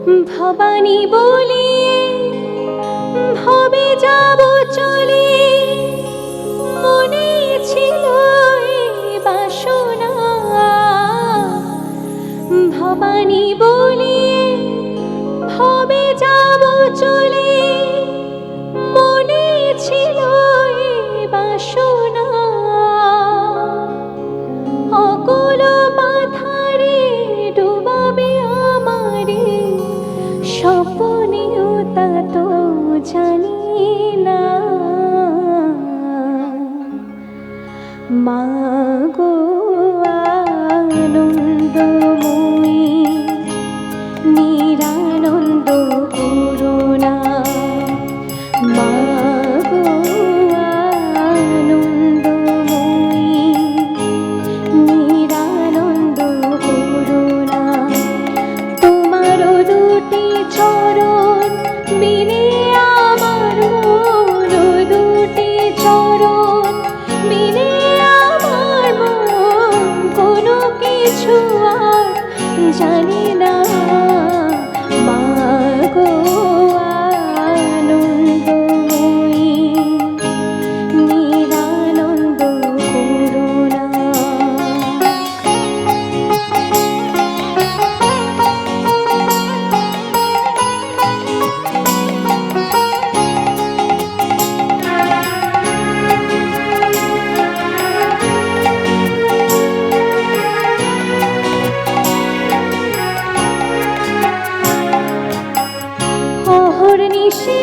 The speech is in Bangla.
ভবানী বলিয়ে ভবে যাব চলে, মনে ছিল এ বাসনা। ভবানী বলিয়ে ভবে যাব চলে, মনে ছিল এ বাসনা। অকুল পাথারে ডুবাবে আমারে, স্বপ্নেও তা তো জানি না। মা গো আনন্দময়ী, নিরানন্দ করুণা। মা গো আনন্দময়ী, নিরানন্দ করুণা। তোমার দুটি চরণ বিনে আমার মন, দুটি চরণ বিনে আমার মন কোনো কিছু আর জানি না। মা গো আনন্দময়ী, নিরানন্দ করুণা। অহর্নিশে